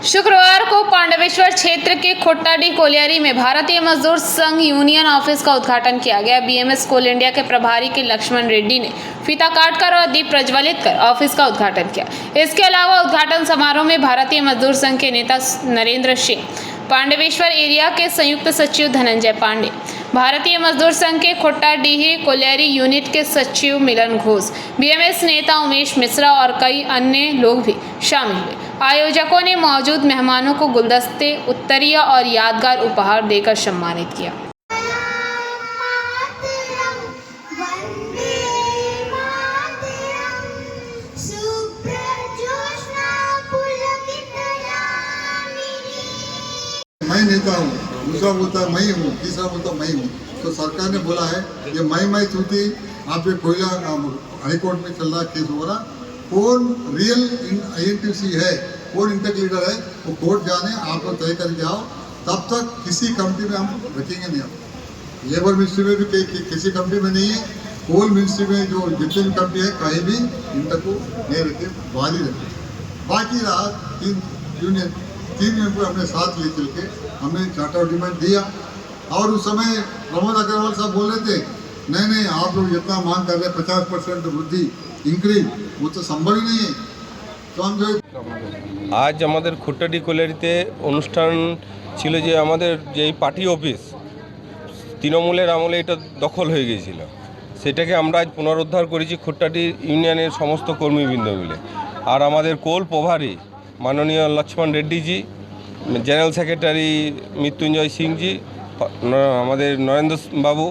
शुक्रवार को पांडवेश्वर क्षेत्र के खोट्टाडीह कोलियारी में भारतीय मजदूर संघ यूनियन ऑफिस का उद्घाटन किया गया। बीएमएस कोल इंडिया के प्रभारी के लक्ष्मण रेड्डी ने फीता काटकर और दीप प्रज्वलित कर ऑफिस का उद्घाटन किया। इसके अलावा उद्घाटन समारोह में भारतीय मजदूर संघ के नेता नरेंद्र सिंह, पांडवेश्वर एरिया के संयुक्त सचिव धनंजय पांडे, भारतीय मजदूर संघ के खोट्टाडीह कोलियारी यूनिट के सचिव मिलन घोष, बीएमएस नेता उमेश मिश्रा और कई अन्य लोग भी शामिल हुए। आयोजकों ने मौजूद मेहमानों को गुलदस्ते, उत्तरीय और यादगार उपहार देकर सम्मानित किया। मैं नेता हूँ, दूसरा बोलता है मैं हूँ, तीसरा बोलता मैं हूँ। तो सरकार ने बोला है ये मैं थूती आप पे कोयला हाईकोर्ट में चल रहा केस हो रहा, कौन रियल आईएनटीसी है, कौन इंटेक लीडर है, वो कोर्ट जाने आप लोग तय करके आओ। तब तक किसी कंपनी में हम रखेंगे नहीं। हम लेबर मिनिस्ट्री में भी किसी कंपनी में नहीं है, कोल मिनिस्ट्री में जो जितने भी कंपनी है कहीं भी इंटेक को नहीं रखे, बाहर ही रखे। बाकी रहा तीन यूनियन को अपने साथ ले चल के हमने चार्टर डिमांड दिया। और उस समय प्रमोद अग्रवाल साहब बोल रहे थे नहीं आप लोग जितना मांग कर रहे हैं 50% वृद्धि इंक्रीज, वो तो संभव ही नहीं है। तो हम जो आज हमारे खोट्टाडीह कोलियारीते अनुष्ठान ছিল যে আমাদের যে পার্টি অফিস তৃণমূলের আমলে এটা দখল হয়ে গিয়েছিল, সেটাকে আমরা আজ পুনরুদ্ধার করেছি खोट्टाडीह ইউনিয়নের সমস্ত কর্মীবৃন্দ মিলে। আর আমাদের কোল প্রভারী মাননীয় লক্ষ্মণ রেড্ডি জি, জেনারেল সেক্রেটারি মৃত্যুঞ্জয় সিং জি, আমাদের নরেন্দ্র বাবু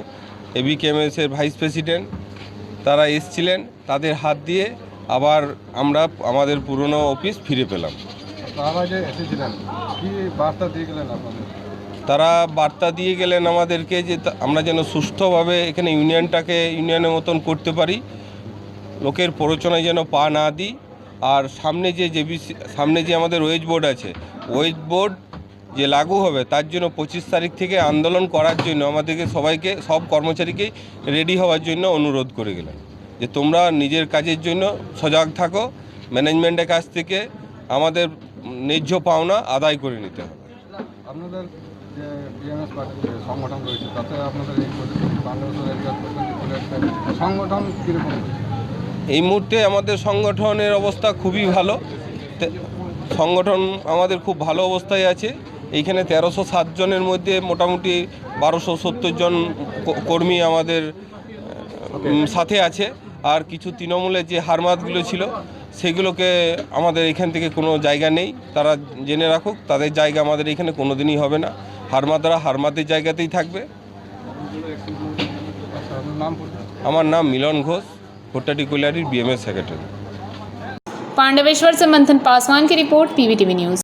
এবিকেএমএসের ভাইস প্রেসিডেন্ট, তারা এসেছিলেন। তাদের হাত দিয়ে আবার আমরা আমাদের পুরনো অফিস ফিরে পেলাম। তারা বার্তা দিয়ে গেলেন আমাদেরকে যে আমরা যেন সুস্থভাবে এখানে ইউনিয়নের মতন করতে পারি, লোকের প্ররোচনায় যেন পা না দিই। আর সামনে যে আমাদের ওয়েজ বোর্ড আছে, ওয়েজ বোর্ড যে লাগু হবে তার জন্য 25 তারিখ থেকে আন্দোলন করার জন্য আমাদেরকে সবাইকে, সব কর্মচারীকে রেডি হওয়ার জন্য অনুরোধ করে গেলেন যে তোমরা নিজের কাজের জন্য সজাগ থাকো, ম্যানেজমেন্টের কাছ থেকে আমাদের ন্যায্য পাওনা আদায় করে নিতে হবে। আপনাদের যে বিএমএস পার্টির সংগঠন রয়েছে তাতে আপনাদের এই সংগঠন কীরকম? এই মুহূর্তে আমাদের সংগঠনের অবস্থা খুবই ভালো। সংগঠন আমাদের খুব ভালো অবস্থায় আছে। এইখানে 1307 জনের মধ্যে মোটামুটি 1270 জন কর্মী আমাদের সাথে আছে। আর কিছু তৃণমূলের যে হারমাতগুলো ছিল সেগুলোকে আমাদের এখান থেকে কোনো জায়গা নেই, তারা জেনে রাখুক, তাদের জায়গা আমাদের এখানে কোনো দিনই হবে না। হারমাতরা হারমাতের জায়গাতেই থাকবে। আমার নাম Milan Ghosh, Khottadih colliery BMS secretary. Pandaveshwar से मंथन पासवान की रिपोर्ट, पीवीटीवी न्यूज़।